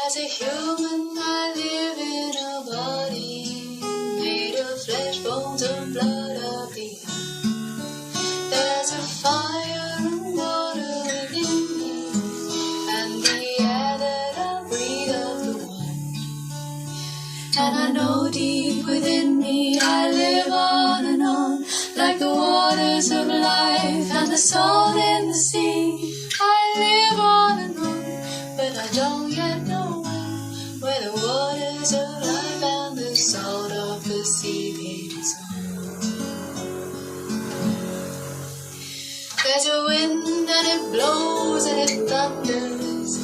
As a human, I live in a body made of flesh, bones, and blood of the earth. There's a fire and water within me, and the air that I breathe of the one. And I know deep within me I live on and on, like the waters of life and the salt in the sea. I live on and on, but I don't yet know where the waters of life and the salt of the sea they dissolve. There's a wind and it blows and it thunders,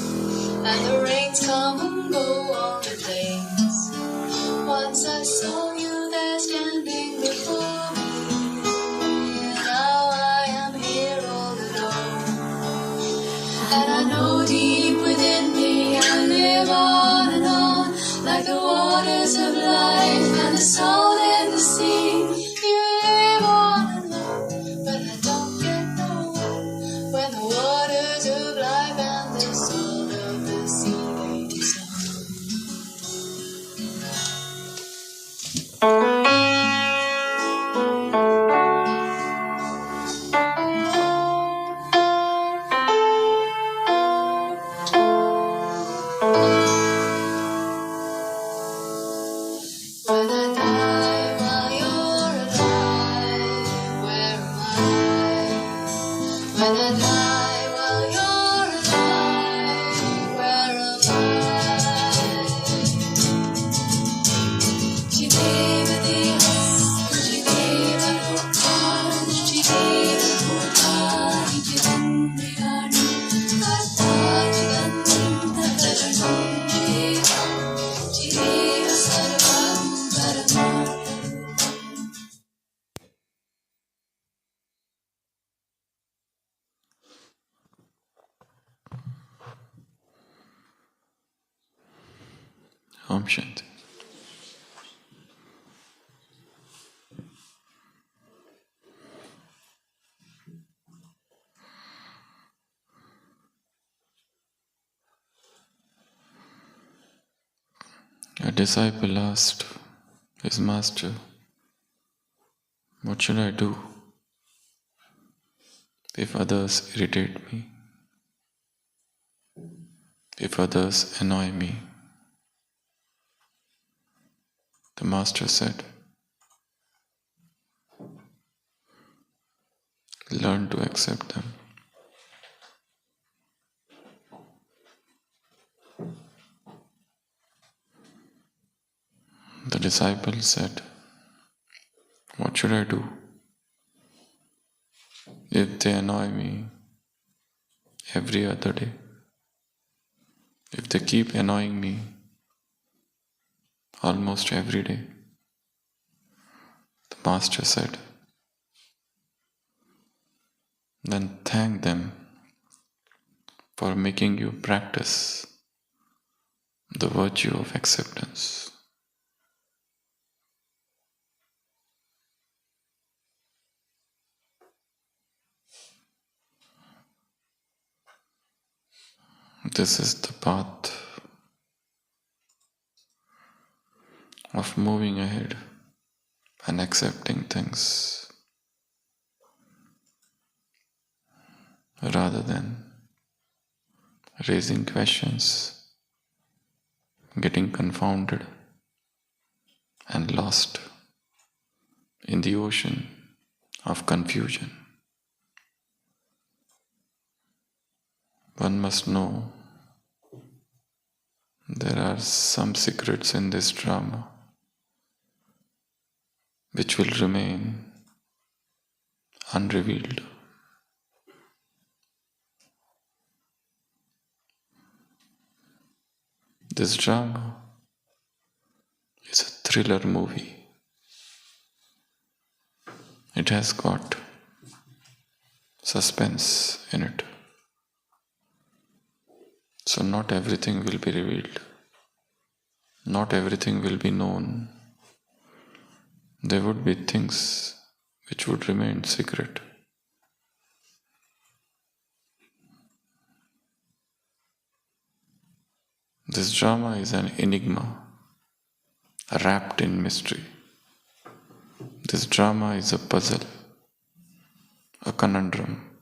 and the rains come and go on the plains. Once I saw you there standing before me, and now I am here all alone. And I know deep within me I live on and on, like the waters of life and the salt in the sea. You live on and on, but I don't yet know when the waters of life and the salt of the sea they dissolve. When I die while you're alive, where am I? When I die while you're alive, where am I? Ci deve Dios, ci deve locar, ci deve locar, ci deve locar, ci deve salvar para amar. Om Shanti. A disciple asked his master, "What should I do if others irritate me, if others annoy me?" The master said, "Learn to accept them." The disciple said, "What should I do if they annoy me every other day? If they keep annoying me almost every day?" The master said, "Then thank them for making you practice the virtue of acceptance." This is the path of moving ahead and accepting things rather than raising questions, getting confounded and lost in the ocean of confusion. One must know there are some secrets in this drama which will remain unrevealed. This drama is a thriller movie. It has got suspense in it. So not everything will be revealed. Not everything will be known. There would be things which would remain secret. This drama is an enigma, wrapped in mystery. This drama is a puzzle, a conundrum,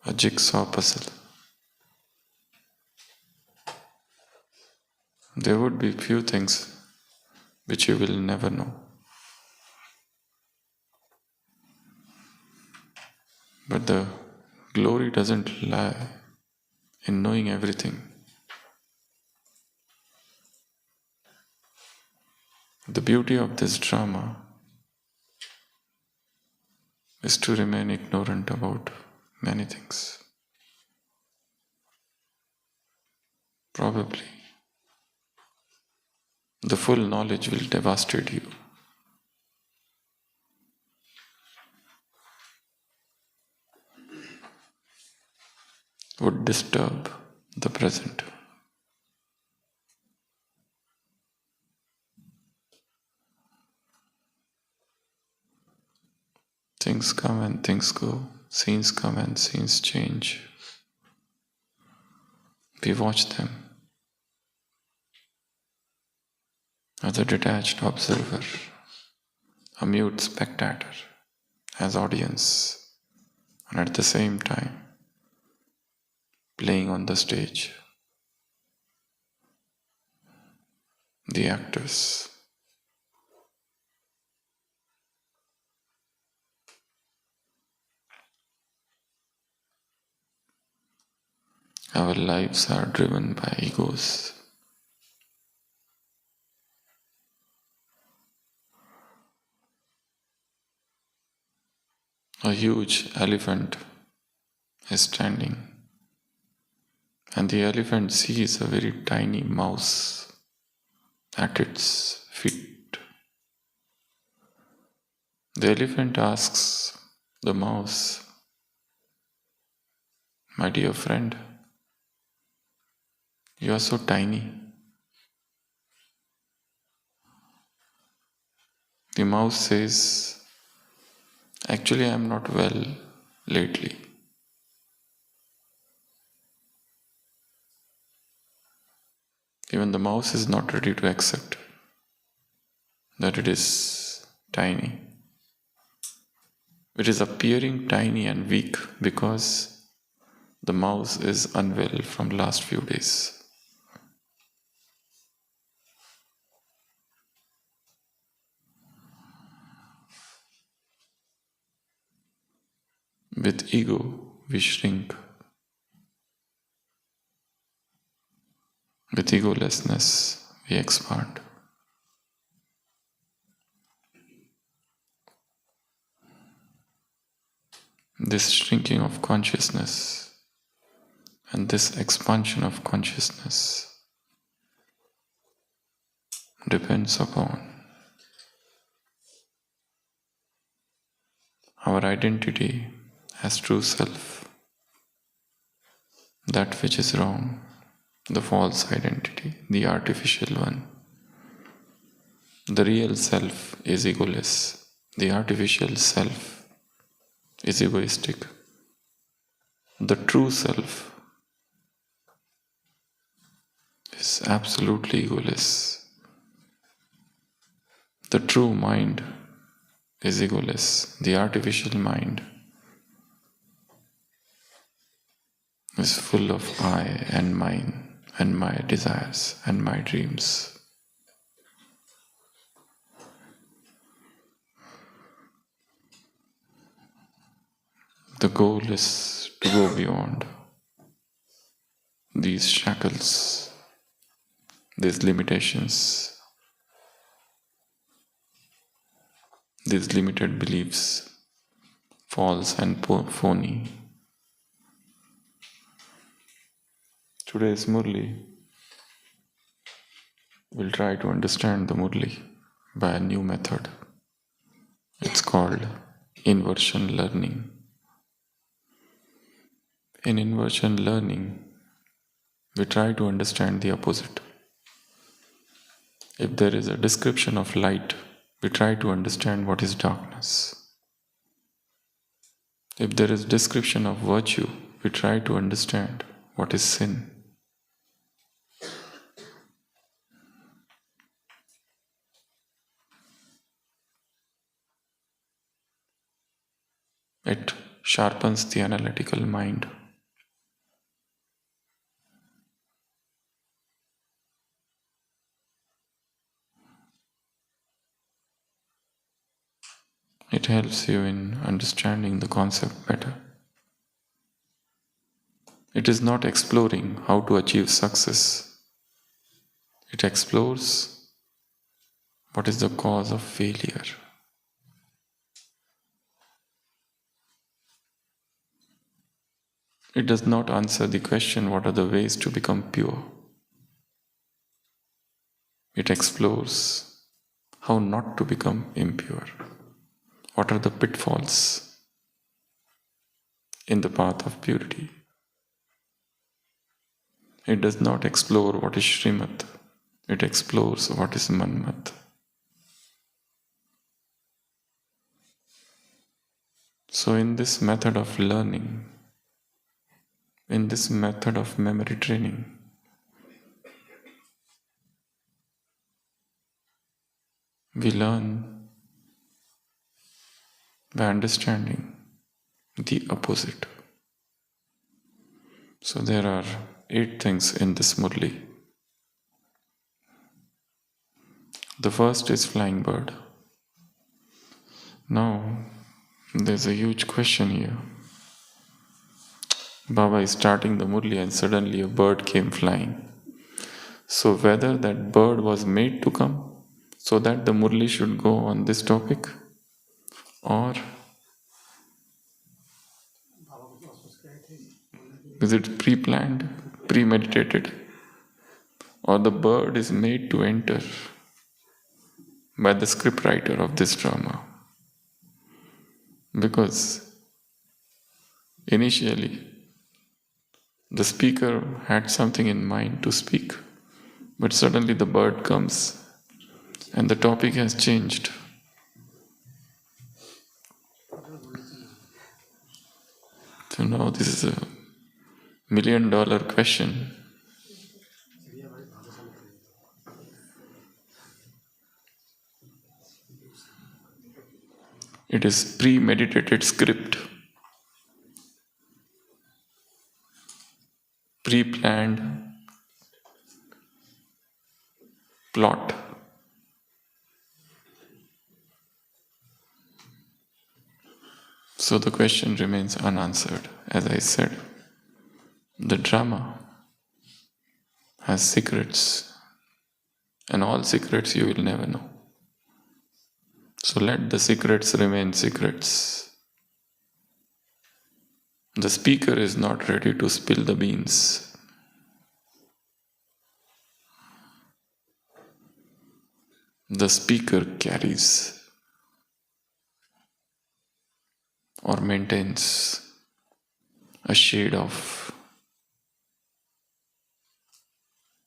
a jigsaw puzzle. There would be few things which you will never know. But the glory doesn't lie in knowing everything. The beauty of this drama is to remain ignorant about many things. Probably the full knowledge will devastate you. Would disturb the present. Things come and things go. Scenes come and scenes change. We watch them as a detached observer, a mute spectator, as audience, and at the same time playing on the stage. The actors. Our lives are driven by egos. A huge elephant is standing, and the elephant sees a very tiny mouse at its feet. The elephant asks the mouse, "My dear friend, you are so tiny." The mouse says, "Actually, I am not well lately." Even the mouse is not ready to accept that it is tiny. It is appearing tiny and weak because the mouse is unwell from last few days. With ego, we shrink. With egolessness, we expand. This shrinking of consciousness and this expansion of consciousness depends upon our identity as true self, that which is wrong, the false identity, the artificial one. The real self is egoless, the artificial self is egoistic. The true self is absolutely egoless. The true mind is egoless. The artificial mind is full of I and mine and my desires and my dreams. The goal is to go beyond these shackles, these limitations, these limited beliefs, false and phony, Today's Murli will try to understand the Murli by a new method. It's called inversion learning. In inversion learning, we try to understand the opposite. If there is a description of light, we try to understand what is darkness. If there is description of virtue, we try to understand what is sin. It sharpens the analytical mind. It helps you in understanding the concept better. It is not exploring how to achieve success. It explores what is the cause of failure. It does not answer the question, what are the ways to become pure? It explores how not to become impure. What are the pitfalls in the path of purity? It does not explore what is Srimad. It explores what is Manmad. So in this method of learning, in this method of memory training, we learn by understanding the opposite. So there are 8 things in this Murli. The first is flying bird. Now, there's a huge question here. Baba is starting the Murli and suddenly a bird came flying. So whether that bird was made to come so that the Murli should go on this topic, or is it pre-planned, premeditated, or the bird is made to enter by the scriptwriter of this drama? Because initially the speaker had something in mind to speak, but suddenly the bird comes and the topic has changed. So now this is a $1 million question. It is premeditated script, pre-planned plot. So the question remains unanswered. As I said, the drama has secrets, and all secrets you will never know. So let the secrets remain secrets. The speaker is not ready to spill the beans. The speaker carries or maintains a shade of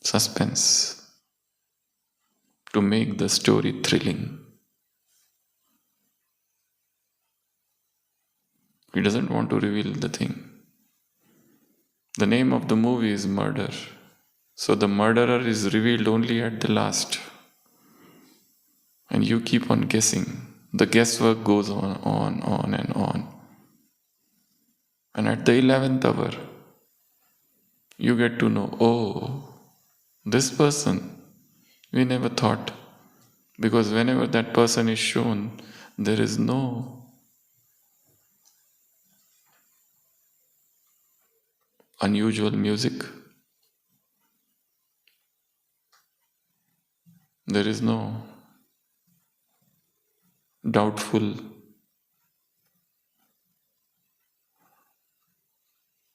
suspense to make the story thrilling. He doesn't want to reveal the thing. The name of the movie is Murder. So the murderer is revealed only at the last. And you keep on guessing. The guesswork goes on and on. And at the 11th hour, you get to know, oh, this person, we never thought. Because whenever that person is shown, there is no unusual music. There is no doubtful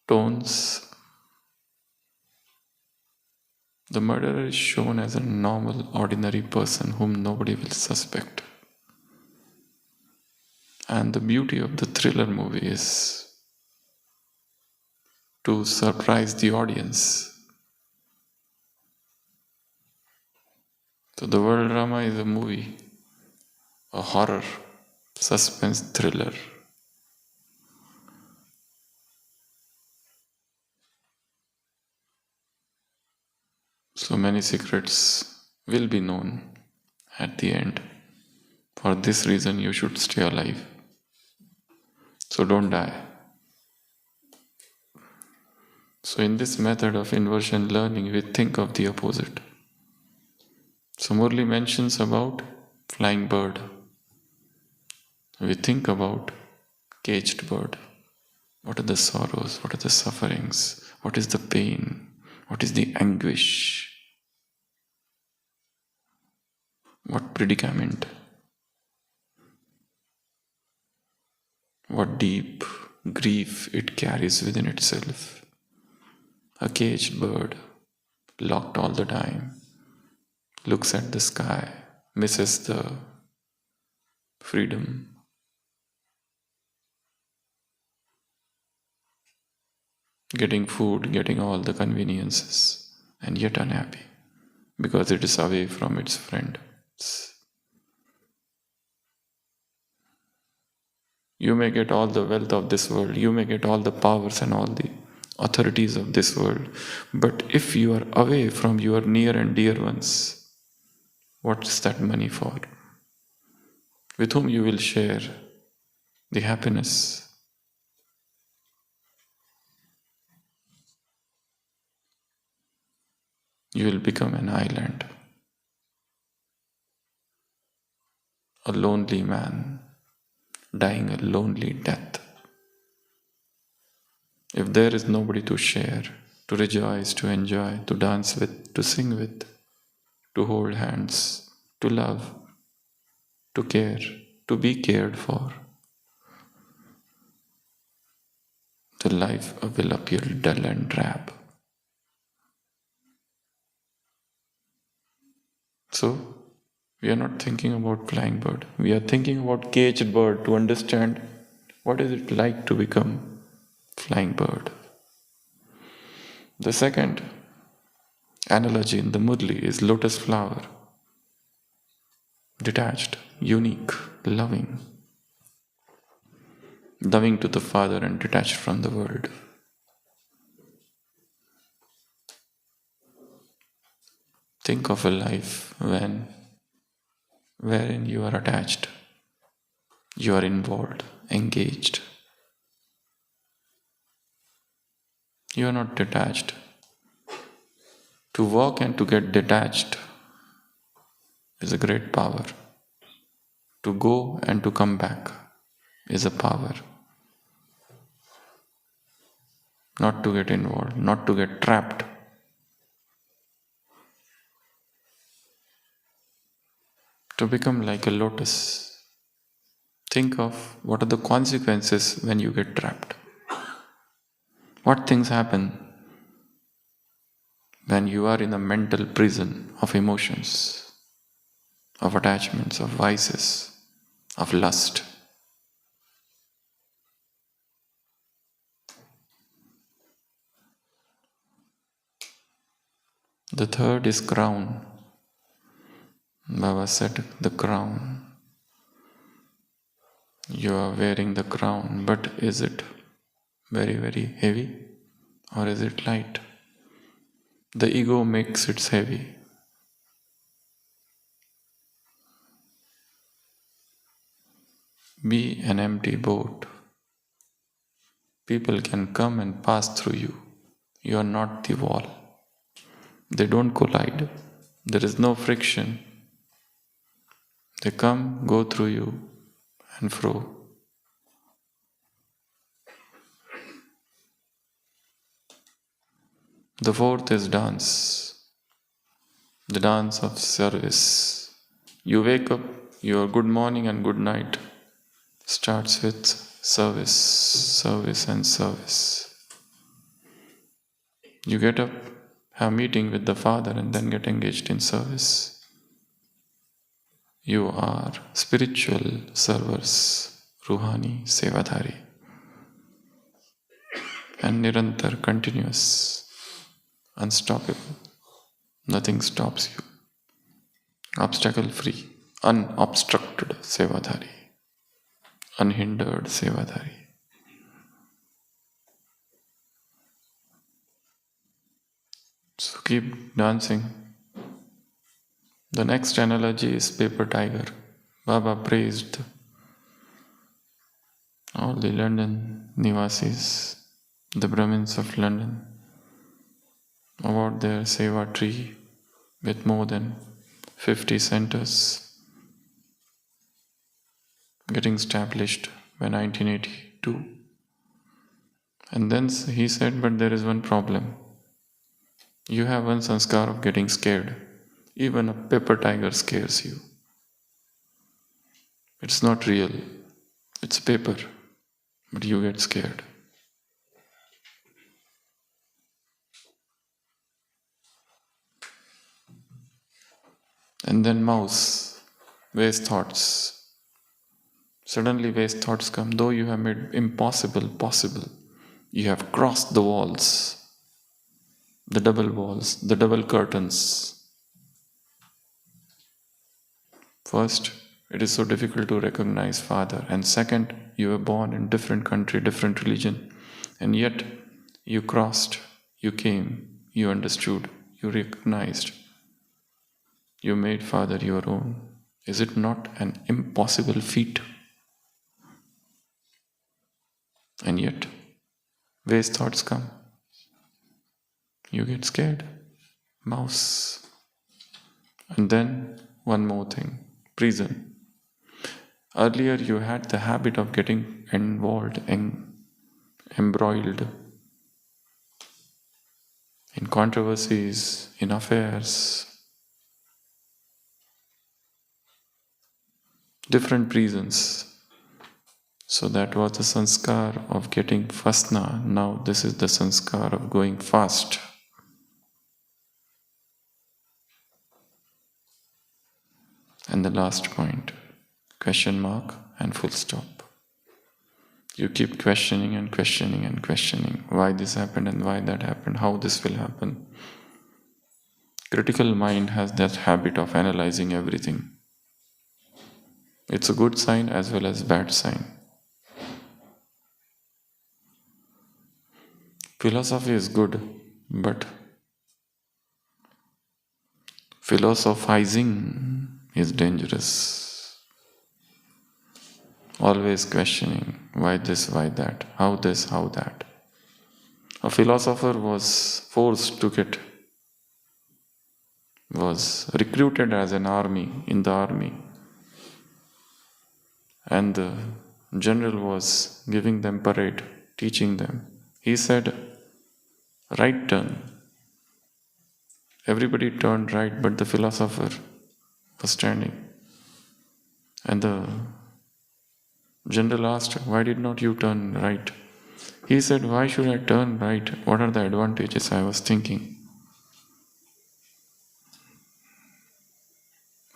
tones. The murderer is shown as a normal, ordinary person whom nobody will suspect. And the beauty of the thriller movie is to surprise the audience. So the world drama is a movie, a horror, suspense thriller. So many secrets will be known at the end. For this reason, you should stay alive. So don't die. So in this method of inversion learning, we think of the opposite. So Murli mentions about flying bird. We think about caged bird. What are the sorrows? What are the sufferings? What is the pain? What is the anguish? What predicament? What deep grief it carries within itself. A caged bird, locked all the time, looks at the sky, misses the freedom. Getting food, getting all the conveniences, and yet unhappy because it is away from its friends. You may get all the wealth of this world, you may get all the powers and all the authorities of this world, but if you are away from your near and dear ones, what's that money for? With whom you will share the happiness? You will become an island, a lonely man, dying a lonely death. If there is nobody to share, to rejoice, to enjoy, to dance with, to sing with, to hold hands, to love, to care, to be cared for, the life will appear dull and drab. So, we are not thinking about flying bird. We are thinking about caged bird to understand what is it like to become flying bird. The second analogy in the Murli is lotus flower. Detached, unique, loving. Loving to the Father and detached from the world. Think of a life wherein you are attached, you are involved, engaged. You are not detached. To walk and to get detached is a great power. To go and to come back is a power. Not to get involved, not to get trapped. To become like a lotus. Think of what are the consequences when you get trapped. What things happen when you are in a mental prison of emotions, of attachments, of vices, of lust. The third is crown. Baba said the crown. You are wearing the crown, but is it very, very heavy or is it light? The ego makes it heavy. Be an empty boat. People can come and pass through you. You are not the wall. They don't collide. There is no friction. They come, go through you, and fro. The fourth is dance. The dance of service. You wake up, your good morning and good night starts with service, service and service. You get up, have meeting with the Father and then get engaged in service. You are spiritual servers, Ruhani Sevadhari, and Nirantar, continuous, unstoppable. Nothing stops you. Obstacle free, unobstructed Sevadhari, unhindered Sevadhari. So keep dancing. The next analogy is paper tiger. Baba praised all the London Nivasis, the Brahmins of London, about their Seva tree with more than 50 centers getting established by 1982. And then he said, but there is one problem. You have one sanskar of getting scared. Even a paper tiger scares you. It's not real. It's paper. But you get scared. And then mouse, waste thoughts. Suddenly waste thoughts come. Though you have made impossible possible, you have crossed the walls, the double curtains. First, it is so difficult to recognize Father. And second, you were born in different country, different religion. And yet, you crossed, you came, you understood, you recognized. You made Father your own. Is it not an impossible feat? And yet, waste thoughts come. You get scared. Mouse. And then, one more thing. Prison. Earlier, you had the habit of getting involved and embroiled in controversies, in affairs, different reasons. So that was the sanskar of getting fasna. Now this is the sanskar of going fast. And the last point, question mark and full stop. You keep questioning and questioning and questioning why this happened and why that happened, how this will happen. Critical mind has that habit of analyzing everything. It's a good sign as well as bad sign. Philosophy is good, but philosophizing is dangerous. Always questioning why this, why that, how this, how that. A philosopher was recruited as an army, in the army. And the general was giving them parade, teaching them. He said, right turn. Everybody turned right, but the philosopher was standing. And the general asked, why did not you turn right? He said, why should I turn right? What are the advantages? I was thinking.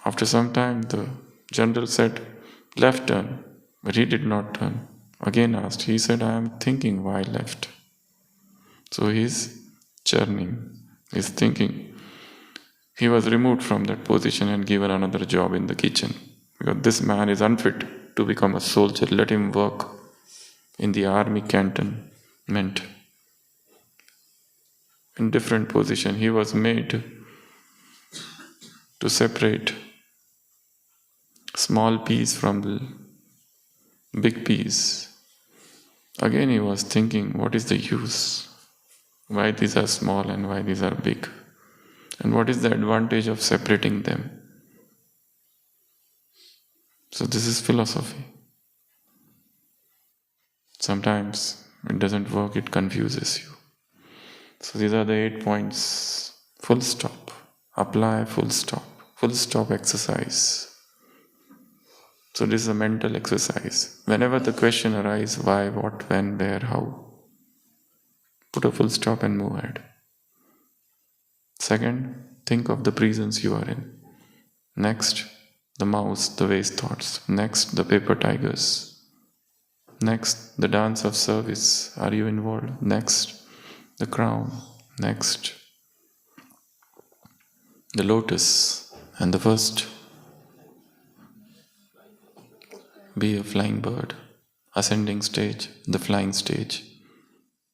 After some time, the general said, left turn. But he did not turn. Again asked. He said, I am thinking why left. So he's churning, he's thinking. He was removed from that position and given another job in the kitchen. Because this man is unfit to become a soldier. Let him work in the army cantonment. In different position, he was made to separate small peas from the big peas. Again he was thinking, what is the use? Why these are small and why these are big? And what is the advantage of separating them? So this is philosophy. Sometimes it doesn't work, it confuses you. So these are the 8 points. Full stop. Apply full stop. Full stop exercise. So this is a mental exercise. Whenever the question arises, why, what, when, where, how, put a full stop and move ahead. Second, think of the prisons you are in. Next, the mouse, the waste thoughts. Next, the paper tigers. Next, the dance of service. Are you involved? Next, the crown. Next, the lotus. And the first, be a flying bird. Ascending stage, the flying stage.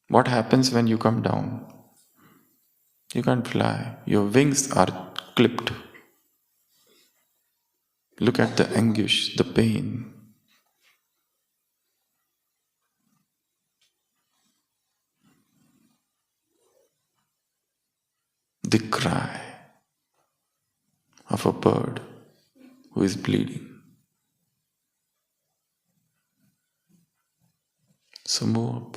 What happens when you come down? You can't fly. Your wings are clipped. Look at the anguish, the pain. The cry of a bird who is bleeding. So move up.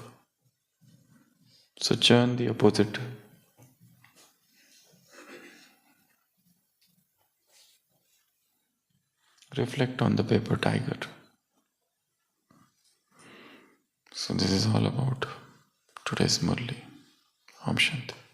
So churn the opposite. Reflect on the paper tiger. So this is all about today's Murli. Om Shanti.